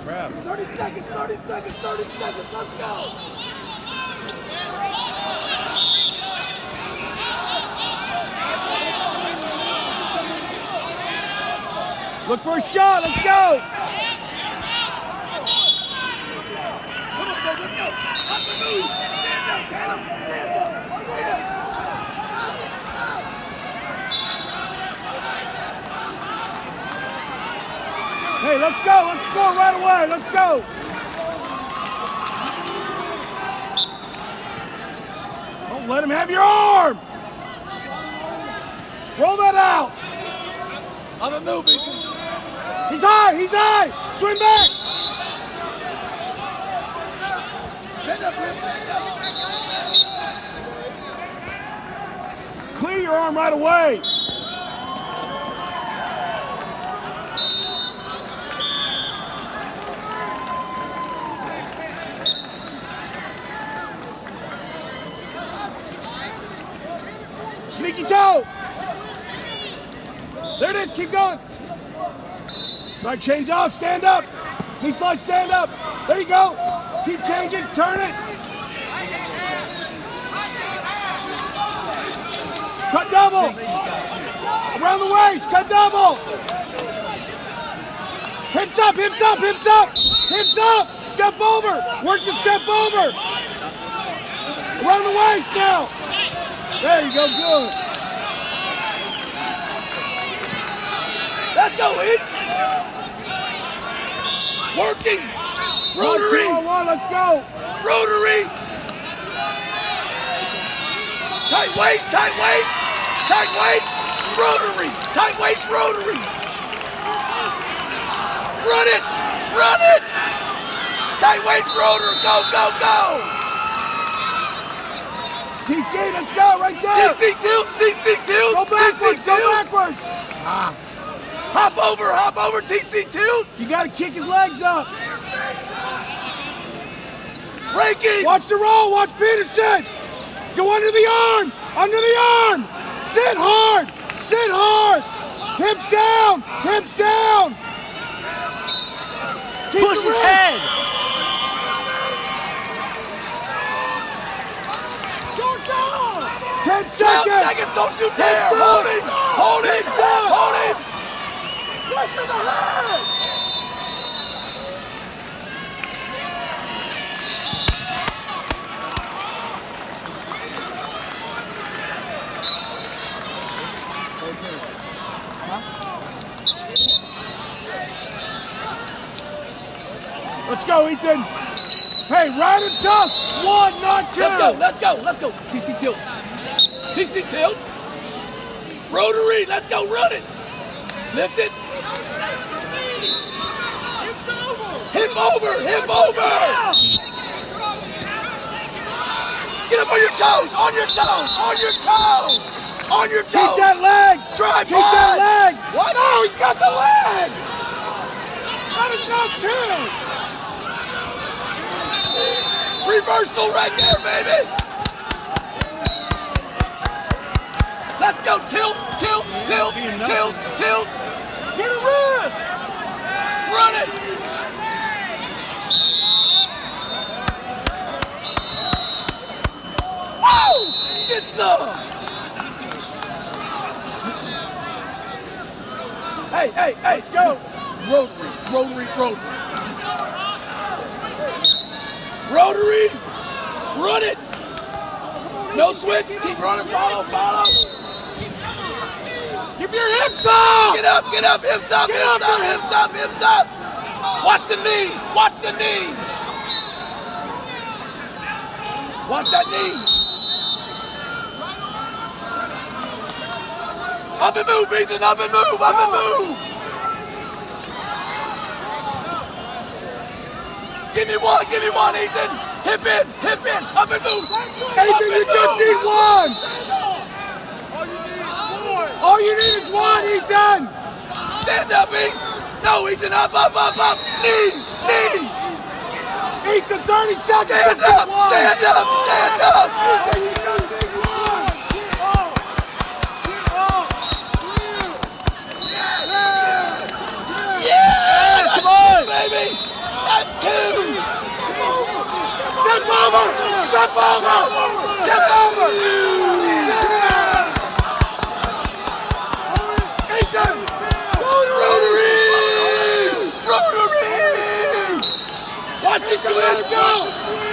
Grab. 30 seconds, 30 seconds, 30 seconds, let's go! Look for a shot, let's go! Come on, let's go! Up the move! Stand up, Caleb! Stand up! Hey, let's go! Let's score right away! Let's go! Don't let him have your arm! Roll that out! I'm a move, baby! He's high! He's high! Swing back! Stand up, stand up! Clear your arm right away! Sneaky toe! There it is, keep going! Right, change off, stand up! Knee slide, stand up! There you go! Keep changing, turn it! Cut double! Around the waist, cut double! Hips up, hips up, hips up! Hips up! Step over! Work the step over! Around the waist now! There you go, good. Let's go, Heath! Working! Rotary! 1, 2, 1, let's go! Rotary! Tight waist, tight waist! Tight waist! Rotary! Tight waist, rotary! Run it! Run it! Tight waist, rotor! Go, go, go! TC, let's go, right there! TC2! TC2! Go backwards, TC2. go backwards! Hop over, TC2! You gotta kick his legs up! Breaking! Watch the roll, watch Peterson! Go under the arm! Under the arm! Sit hard! Sit hard! Hips down! Hips down! Keep Push the his wrist. head! 10 12 seconds! seconds, don't you dare! Hold him! Hold him! Hold him! Pressure the head! Let's go, Ethan! Hey, ride it tough! 1, not 2! Let's go, let's go, let's go! TC tilt! TC tilt! Rotary, let's go, run it! Lift it! Hip over, hip over! Get up on your toes, on your toes, on your toes! On your toes! Keep that leg! Tripod! Keep that leg! What? No, he's got the leg! That is not 2! Reversal right there, baby! Let's go, tilt, tilt, tilt, tilt, tilt! Get a wrist! Run it! Woo! Get some! Hey, hey, hey! Let's go! Rotary, rotary, rotary. Rotary! Run it! No switch! Keep running, follow, follow! Keep your hips up! Get up, hips up, Get hips up, up, man. hips up, hips up! Watch the knee! Watch the knee! Watch that knee! Up and move, Ethan! Up and move! Up and move! Give me one, Ethan! Hip in! Up and move! Ethan, you just need 1! All you need is 1, Ethan! Stand up, Ethan! No, Ethan, up! Knees! Ethan, 30 seconds! Stand just need up! 1. Stand up! Stand up! Ethan, you just need 1! Yeah! That's Come on! it, baby! Step over! Step over! Step over! Ethan! Rotary! Rotary! Watch this, Let him go!